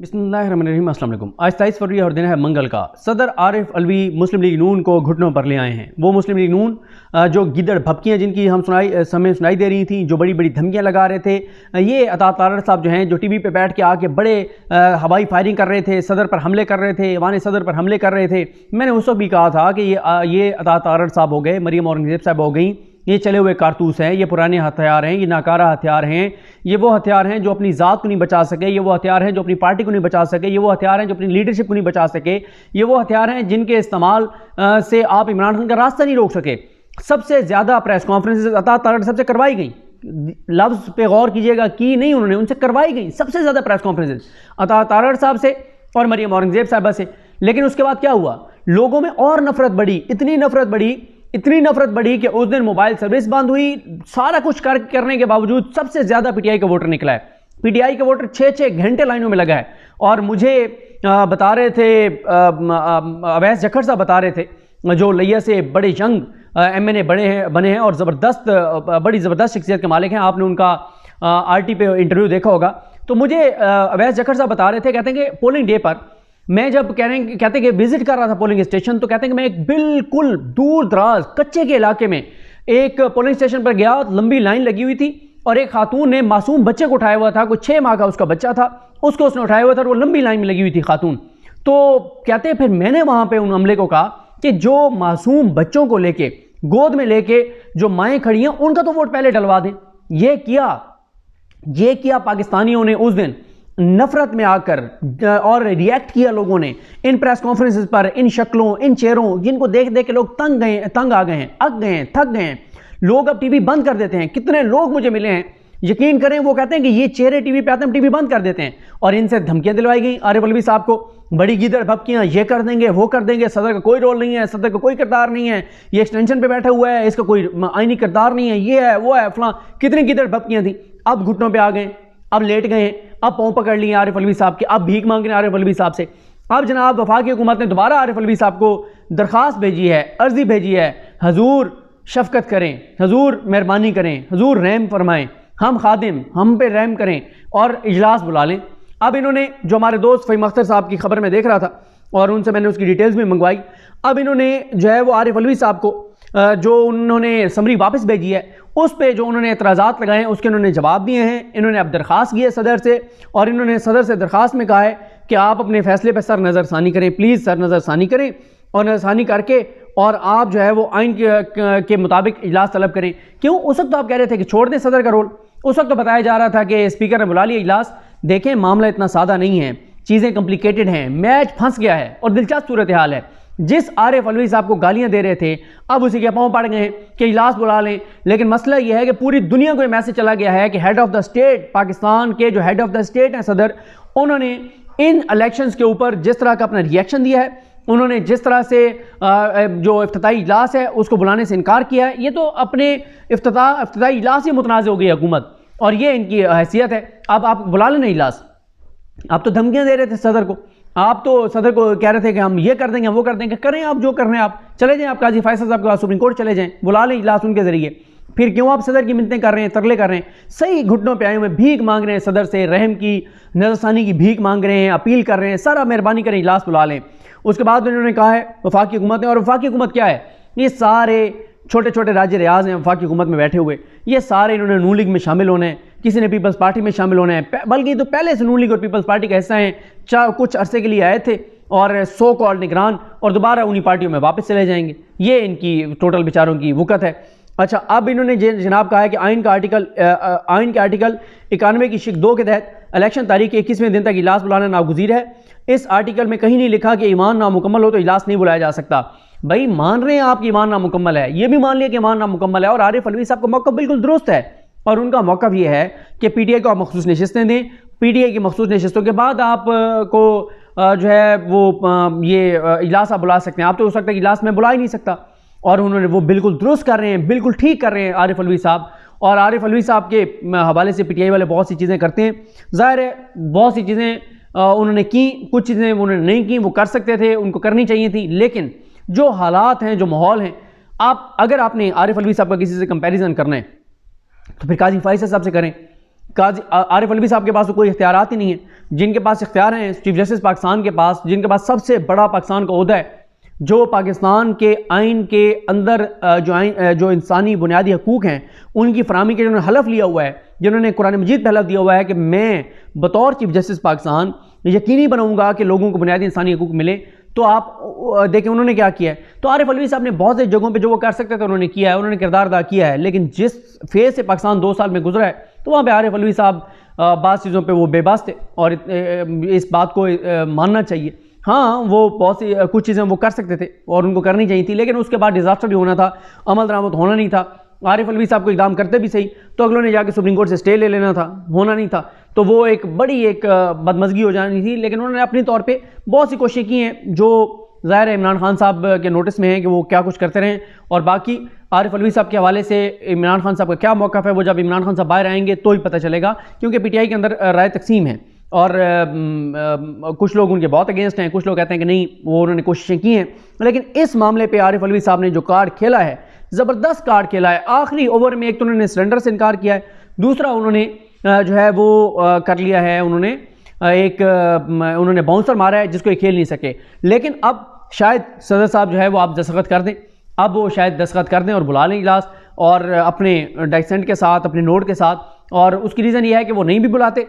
बिस्मिल्लाहिर्रहमानिर्रहीम। अस्सलाम वालेकुम। आज 23 फरवरी और दिन है मंगल का। सदर आरिफ अलवी मुस्लिम लीग नून को घुटनों पर ले आए हैं। वो मुस्लिम लीग नून जो गिदड़ भपकियाँ जिनकी हमें सुनाई दे रही थी, जो बड़ी बड़ी धमकियाँ लगा रहे थे, ये अता तारड़ साहब जो हैं, जो टीवी पे बैठ के आके बड़े हवाई फायरिंग कर रहे थे, सदर पर हमले कर रहे थे, वान सदर पर हमले कर रहे थे। मैंने उस वक्त भी कहा था कि ये अता तारड़ साहब हो गए, मरियम औरंगज़ेब साहब हो गई, ये चले हुए कारतूस हैं, ये पुराने हथियार हैं, ये नाकारा हथियार हैं, ये वो हथियार हैं जो अपनी ज़ात को नहीं बचा सके, ये वो हथियार हैं जो अपनी पार्टी को नहीं बचा सके, ये वो हथियार हैं जो अपनी लीडरशिप को नहीं बचा सके, ये वो हथियार हैं जिनके इस्तेमाल से आप इमरान खान का रास्ता नहीं रोक सके। सबसे ज़्यादा प्रेस कॉन्फ्रेंसेस अता तारड़ सबसे करवाई गई, लफ्ज़ पे गौर कीजिएगा, की नहीं उन्होंने, उनसे करवाई गई सबसे ज़्यादा प्रेस कॉन्फ्रेंसेस अता तारड़ साहब से और मरियम औरंगज़ेब साहबा से। लेकिन उसके बाद क्या हुआ, लोगों में और नफरत बढ़ी, इतनी नफरत बढ़ी कि उस दिन मोबाइल सर्विस बंद हुई। सारा कुछ करने के बावजूद सबसे ज़्यादा पीटीआई का वोटर निकला है। पीटीआई के वोटर 6-6 घंटे लाइनों में लगा है। और मुझे बता रहे थे अवैस जखर साहब बता रहे थे, जो लिया से बड़े यंग एमएनए बने हैं और बड़ी ज़बरदस्त शख्सियत के मालिक हैं। आपने उनका आरटी पे इंटरव्यू देखा होगा। तो मुझे अवैस जखर साहब बता रहे थे, कहते हैं कि पोलिंग डे पर मैं जब कहते कि विजिट कर रहा था पोलिंग स्टेशन, तो कहते हैं कि मैं एक बिल्कुल दूर दराज कच्चे के इलाके में एक पोलिंग स्टेशन पर गया, लंबी लाइन लगी हुई थी और एक खातून ने मासूम बच्चे को उठाया हुआ था, कुछ 6 माह का उसका बच्चा था, उसको उसने उठाया हुआ था और वो लंबी लाइन में लगी हुई थी खातून। तो कहते हैं फिर मैंने वहाँ पर उन अमले को कहा कि जो मासूम बच्चों को लेके गोद में लेके जो माएँ खड़ी हैं उनका तो वोट पहले डलवा दें। ये किया पाकिस्तानियों ने उस दिन नफरत में आकर, और रिएक्ट किया लोगों ने इन प्रेस कॉन्फ्रेंसेस पर, इन शक्लों, इन चेहरों जिनको देख देख के लोग तंग आ गए हैं, अक गए हैं, थक गए हैं। लोग अब टीवी बंद कर देते हैं। कितने लोग मुझे मिले हैं, यकीन करें, वो कहते हैं कि ये चेहरे टीवी पे आते हैं, टीवी बंद कर देते हैं। और इनसे धमकियां दिलवाई गई आरिफ अलवी साहब को, बड़ी गिदड़ भपकियां, ये कर देंगे, वो कर देंगे, सदर का कोई रोल नहीं है, सदर का कोई किरदार नहीं है, ये एक्सटेंशन पे बैठा हुआ है, इसका कोई आईनी किरदार नहीं है, ये है वो है फलां। कितनी गिदड़ भपकियां थी, अब घुटनों पर आ गए, अब लेट गए हैं, अब पाँव पकड़ लिए आरिफ अलवी साहब के, अब भीख मांग रहे हैं आरिफ अलवी साहब से। अब जनाब वफाकी हुकूमत ने दोबारा आरिफ अलवी साहब को दरख्वास्त भेजी है, अर्जी भेजी है, हजूर शफकत करें, हजूर मेहरबानी करें, हजूर रहम फरमाएं, हम खादिम, हम पे रहम करें और इजलास बुला लें। अब इन्होंने, जो हमारे दोस्त फ़हीम अख्तर साहब की खबर में देख रहा था और उनसे मैंने उसकी डिटेल्स भी मंगवाई, अब इन्होंने जो है वो आरिफ अलवी साहब को जो उन्होंने समरी वापस भेजी है, उस पे जो उन्होंने एतराज़ात लगाए हैं उसके उन्होंने जवाब दिए हैं। इन्होंने अब दरख्वास्त की है सदर से, और इन्होंने सदर से दरख्वास्त में कहा है कि आप अपने फैसले पर सर नज़रसानी करें, प्लीज़ सर नज़रसानी करें, और नज़रसानी करके और आप जो है वो आइन के मुताबिक इजलास तलब करें। क्यों, उस वक्त तो आप कह रहे थे कि छोड़ दें सदर का रोल, उस वक्त तो बताया जा रहा था कि स्पीकर ने बुला लिया इजलास। देखें, मामला इतना सादा नहीं है, चीज़ें कॉम्प्लिकेटेड हैं, मैच फंस गया है और दिलचस्प सूरत हाल है। जिस आरिफ अलवी साहब को गालियां दे रहे थे, अब उसी के पाँव पड़ गए हैं कि इजलास बुला लें। लेकिन मसला यह है कि पूरी दुनिया को ये मैसेज चला गया है कि head of the state, Pakistan के जो हेड ऑफ द स्टेट हैं सदर, उन्होंने इन इलेक्शंस के ऊपर जिस तरह का अपना रिएक्शन दिया है, उन्होंने जिस तरह से जो इफ्तिताई इजलास है उसको बुलाने से इनकार किया है, ये तो अपने इफ्तिताई इजलास ही मुतनाज़ हो गई हुकूमत, और ये इनकी हैसियत है। अब आप बुला लेना इजलास, आप तो धमकियां दे रहे थे सदर को, आप तो सदर को कह रहे थे कि हम ये कर देंगे, वो कर देंगे, करें आप जो कर रहे हैं, आप चले जाएं, आप काजी फैसल साहब के पास सुप्रीम कोर्ट चले जाएं, बुला लें इजलास उनके जरिए। फिर क्यों आप सदर की मिन्नतें कर रहे हैं, तरले कर रहे हैं? सही घुटनों पे आए हुए भीख मांग रहे हैं सदर से, रहम की, नज़रसानी की भीख मांग रहे हैं, अपील कर रहे हैं, सर आप मेहरबानी करें इजलास बुला लें। उसके बाद उन्होंने कहा है वफाकी हुकूमत ने, और वफाकी हुकूमत क्या है, ये सारे छोटे छोटे राज्य रियाज हैं वफाकी हुकूमत में बैठे हुए, ये सारे इन्होंने नून लीग में शामिल होने हैं, किसी ने पीपल्स पार्टी में शामिल होना है, बल्कि तो पहले से नून लीग और पीपल्स पार्टी का हिस्सा हैं। कुछ अरसे के लिए आए थे और सो कॉल्ड निगरान, और दोबारा उन्हीं पार्टियों में वापस चले जाएंगे। ये इनकी टोटल बेचारों की वुकत है। अच्छा, अब इन्होंने जनाब कहा है कि आइन के आर्टिकल 91 की शिक 2 के तहत इलेक्शन तारीख के 21वें दिन तक इजलास बुलाना नागुज़ीर है। इस आर्टिकल में कहीं नहीं लिखा कि ईमान नामुकम्मल हो तो इजलास नहीं बुलाया जा सकता। भाई मान रहे हैं आपकी ईमान नामुकम्मल है, ये भी मान लिया कि ईमान नामुकम्मल है, और आरिफ अलवी साहब का मौक़िफ़ बिल्कुल दुरुस्त है, और उनका मौक़िफ़ ये है कि पीटीआई को आप मखसूस नशिस्तें दें, पीटीआई की मखसूस नशिस्तों के बाद आप को जो है वो ये इजलास आप बुला सकते हैं। आप तो हो सकता है इजलास में बुला ही नहीं सकता, और उन्होंने वो बिल्कुल दुरुस्त कर रहे हैं, बिल्कुल ठीक कर रहे हैं आरिफ अलवी साहब। और आरिफ अलवी साहब के हवाले से पीटीआई वाले बहुत सी चीज़ें करते हैं, ज़ाहिर है बहुत सी चीज़ें उन्होंने की, कुछ चीज़ें उन्होंने नहीं की, वो कर सकते थे, उनको करनी चाहिए थी। लेकिन जो हालात हैं, जो माहौल हैं, अगर आपने आरिफ अलवी साहब का किसी से कंपैरिजन करना है तो फिर काजी फैसल साहब से करें, काजी आरिफ अलवी साहब के पास तो कोई इख्तियारात ही नहीं है। जिनके पास इख्तियार हैं चीफ जस्टिस पाकिस्तान के पास, जिनके पास सबसे बड़ा पाकिस्तान का ओहदा है, जो पाकिस्तान के आइन के अंदर जो इंसानी बुनियादी हकूक़ हैं उनकी फराहमी के जिन्होंने हलफ लिया हुआ है, जिन्होंने कुरान मजीद पर हलफ दिया हुआ है कि मैं बतौर चीफ जस्टिस पाकिस्तान यकीनी बनाऊंगा कि लोगों को बुनियादी इंसानी हकूक़ मिले। तो आप देखें उन्होंने क्या किया है। तो आरिफ अलवी साहब ने बहुत सी जगहों पे जो वो कर सकते थे उन्होंने किया है, उन्होंने किरदार अदा किया है। लेकिन जिस फेज़ से पाकिस्तान 2 साल में गुजरा है तो वहाँ पे आरिफ अलवी साहब बाज़ चीज़ों पे वो बेबस थे और इस बात को मानना चाहिए। हाँ, वो बहुत सी कुछ चीज़ें वो कर सकते थे और उनको करनी चाहिए थी, लेकिन उसके बाद डिज़ास्टर भी होना था, अमल दरामद होना नहीं था। आरिफ अलवी साहब को इक़दाम करते भी सही तो अगलों ने जाके सुप्रीम कोर्ट से स्टे ले लेना था, होना नहीं था। तो वो एक बड़ी बदमज़गी हो जानी थी। लेकिन उन्होंने अपनी तौर पे बहुत सी कोशिशें की हैं जो ज़ाहिर है इमरान खान साहब के नोटिस में है कि वो क्या कुछ करते रहें। और बाकी आरिफ अलवी साहब के हवाले से इमरान खान साहब का क्या मौक़िफ़ है वो जब इमरान खान साहब बाहर आएंगे तो ही पता चलेगा, क्योंकि पीटीआई के अंदर राय तकसीम है और कुछ लोग उनके बहुत अगेंस्ट हैं, कुछ लोग कहते हैं कि नहीं वो उन्होंने कोशिशें की हैं। लेकिन इस मामले पे आरिफ अलवी साहब ने जो कार्ड खेला है, ज़बरदस्त कार्ड खेला है। आखिरी ओवर में एक तो उन्होंने सरेंडर से इनकार किया है, दूसरा उन्होंने जो है वो कर लिया है, उन्होंने बाउंसर मारा है जिसको ये खेल नहीं सके। लेकिन अब शायद सदर साहब जो है वो आप दस्तखत कर दें, अब वो शायद दस्तखत कर दें और बुला लें इजलास और अपने डाइसेंट के साथ, अपने नोट के साथ। और उसकी रीज़न ये है कि वो नहीं भी बुलाते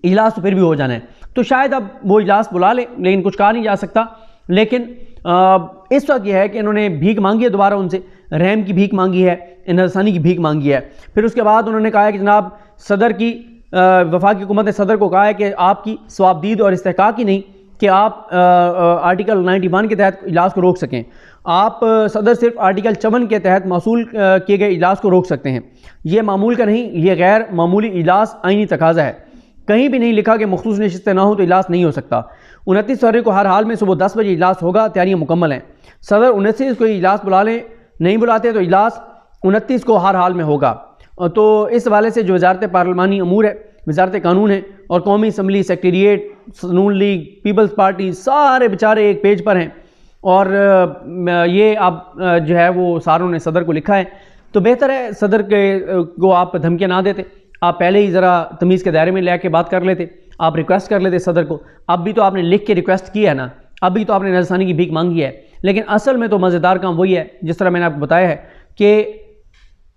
इजलास तो फिर भी हो जाना है, तो शायद अब वो इजलास बुला ले, लेकिन कुछ कहा नहीं जा सकता। लेकिन इस वक्त यह है कि इन्होंने भीख मांगी है, दोबारा उनसे रहम की भीख मांगी है, इंसानी की भीख मांगी है। फिर उसके बाद उन्होंने कहा है कि जनाब सदर की वफाकी हुकूमत ने सदर को कहा है कि आपकी सवाबदीद और इस्तेहकाक ही नहीं कि आप आर्टिकल 91 के तहत इजलास को रोक सकें। आप सदर सिर्फ आर्टिकल 54 के तहत मौसूल किए गए इजलास को रोक सकते हैं। ये मामूल का नहीं, ये गैर मामूली इजलास आईनी तकाजा है। कहीं भी नहीं लिखा कि मखसूस नशिस्तें ना हो तो इजलास नहीं हो सकता। 29 फरवरी को हर हाल में सुबह 10 बजे इजलास होगा, तैयारियां मुकम्मल हैं। सदर 29 को इजलास बुला लें, नहीं बुलाते तो इजलास 29 को हर हाल में होगा। तो इस हवाले से जो वजारत पार्लिमानी अमूर है, वजारत कानून है और कौमी असम्बली, सेक्रेटेरिएट, नून लीग, पीपल्स पार्टी सारे बेचारे एक पेज पर हैं। और ये अब जो है वो सारों ने सदर को लिखा है। तो बेहतर है सदर को आप धमकियाँ ना देते, आप पहले ही ज़रा तमीज़ के दायरे में ले आके बात कर लेते, आप रिक्वेस्ट कर लेते सदर को। अब भी तो आपने लिख के रिक्वेस्ट की है ना, अब भी तो आपने नजरसानी की भीख मांगी है। लेकिन असल में तो मज़ेदार काम वही है जिस तरह मैंने आपको बताया है कि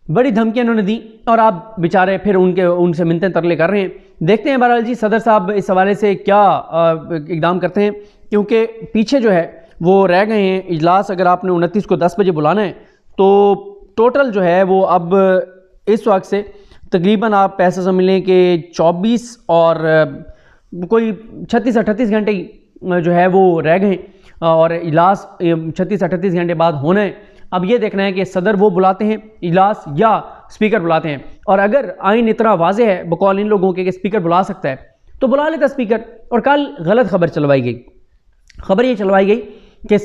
बड़ी धमकियाँ उन्होंने दी और आप बेचारे फिर उनसे मिन्नतें तरले कर रहे हैं। देखते हैं बहरहाल जी सदर साहब इस हवाले से क्या इक़दाम करते हैं, क्योंकि पीछे जो है वो रह गए हैं इजलास। अगर आपने 29 को 10 बजे बुलाना है तो टोटल जो है वो अब इस वक्त से तकरीबन आप पैसे समझें कि 24 और कोई 36-38 घंटे जो है वो रह गए और इजलास 36-38 घंटे बाद होना है। अब ये देखना है कि सदर वो बुलाते हैं इजलास या स्पीकर बुलाते हैं। और अगर आइन इतना वाज़े है बकौल इन लोगों के कि स्पीकर बुला सकता है तो बुला लेता स्पीकर। और कल गलत खबर चलवाई गई, खबर ये चलवाई गई कि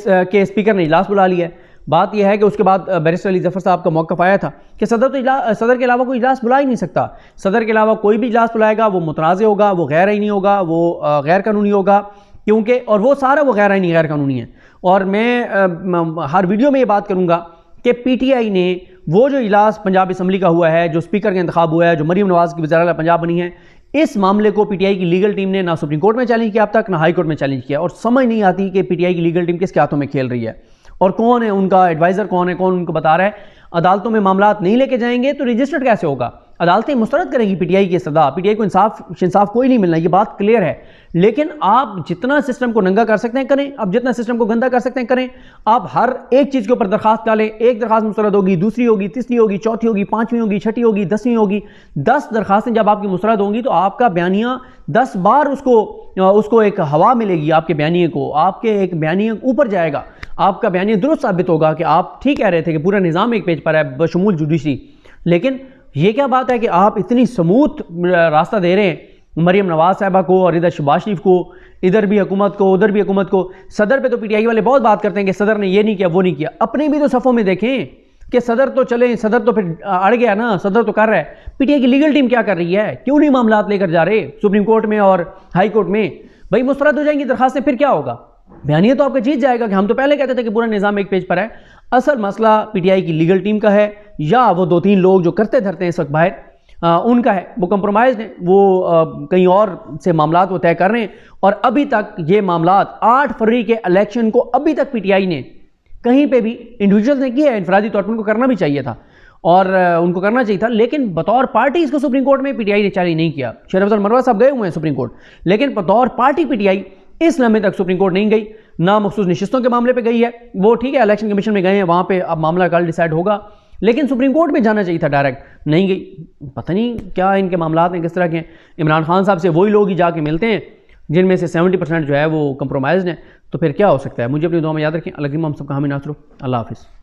स्पीकर ने इजलास बुला लिया है। बात यह है कि उसके बाद बैरिस्टर अली जफ़र साहब का मौक़िफ़ आया था कि सदर के अलावा कोई इजलास बुला ही नहीं सकता। सदर के अलावा कोई भी इजलास बुलाएगा वो मुतनाज़ होगा, वो गैर आईनी होगा, वो गैर कानूनी होगा, क्योंकि और वो सारा वो गैर आईनी गैर कानूनी है। और मैं हर वीडियो में ये बात करूँगा कि पीटीआई ने वो जो इजलास पंजाब असम्बली का हुआ है, जो स्पीकर का इंतखाब हुआ है, जो मरीम नवाज़ की वज़ीर पंजाब बनी है, इस मामले को पीटीआई की लीगल टीम ने ना सुप्रीम कोर्ट में चैलेंज किया अब तक, ना हाई कोर्ट में चैलेंज किया। और समझ नहीं आती कि पीटीआई की लीगल टीम किसके हाथों में खेल रही है और कौन है उनका एडवाइज़र, कौन है, कौन उनको बता रहा है। अदालतों में मामलात नहीं लेके जाएंगे तो रजिस्टर्ड कैसे होगा? अदालतें मुस्तरद करेंगी पीटीआई की सदा, पीटीआई को इंसाफ कोई नहीं मिलना, ये बात क्लियर है। लेकिन आप जितना सिस्टम को नंगा कर सकते हैं करें, आप जितना सिस्टम को गंदा कर सकते हैं करें। आप हर एक चीज़ के ऊपर दरखास्त डालें, एक दरखास्त मुस्तरद होगी, दूसरी होगी, तीसरी होगी, चौथी होगी, पाँचवीं होगी, छठी होगी, 10वीं होगी। 10 दरखास्तें जब आपकी मुस्तरद होंगी तो आपका बयानिया 10 बार उसको एक हवा मिलेगी, आपके बयानिए को, आपके एक बयानिया ऊपर जाएगा, आपका बयानिया दुरुस्त साबित होगा कि आप ठीक कह रहे थे कि पूरा निज़ाम एक पेज पर है बशमूल जुडिशरी। लेकिन ये क्या बात है कि आप इतनी स्मूथ रास्ता दे रहे हैं मरीम नवाज़ साहबा को और इधर शहबाज शरीफ को, इधर भी हुकूमत को, उधर भी हुकूमत को। सदर पे तो पीटीआई वाले बहुत बात करते हैं कि सदर ने ये नहीं किया, वो नहीं किया। अपने भी तो सफ़ों में देखें कि सदर तो चले, सदर तो फिर अड़ गया ना, सदर तो कर रहा है। पीटीआई की लीगल टीम क्या कर रही है? क्यों नहीं मामलात लेकर जा रहे सुप्रीम कोर्ट में और हाई कोर्ट में? भाई मुस्तरद हो जाएंगी दरखास्तें, फिर क्या होगा? बयानिया तो आपका जीत जाएगा कि हम तो पहले कहते थे कि पूरा निज़ाम एक पेज पर है। असल मसला पीटीआई की लीगल टीम का है या वो 2-3 लोग जो करते धरते हैं इस वक्त बाहर, उनका है, वो कंप्रोमाइज़ है, वो कहीं और से मामलात वो तय कर रहे हैं। और अभी तक ये मामलात 8 फरवरी के इलेक्शन को अभी तक पीटीआई ने कहीं पे भी, इंडिविजुअल्स ने किया है, इनफरादी तौर पर उनको करना भी चाहिए था और उनको करना चाहिए था, लेकिन बतौर पार्टी इसको सुप्रीम कोर्ट में पीटीआई ने चैलेंज नहीं किया। शेर अफजल मरवा साहब गए हुए हैं सुप्रीम कोर्ट, लेकिन बतौर पार्टी पीटीआई इस लम्हे तक सुप्रीम कोर्ट नहीं गई, ना मखसूस नशिस्तों के मामले पे गई है। वो ठीक है, इलेक्शन कमीशन में गए हैं, वहाँ पे अब मामला कल डिसाइड होगा, लेकिन सुप्रीम कोर्ट में जाना चाहिए था डायरेक्ट, नहीं गई। पता नहीं क्या इनके मामलात हैं, किस तरह के हैं। इमरान खान साहब से वही लोग ही जाके मिलते हैं जिनमें से 70% जो है वो कंप्रोमाइज़ हैं, तो फिर क्या हो सकता है। मुझे अपनी दुआ में याद रखें। अल्लाह हम सबका हामी नासरो। अल्लाह हाफिज़।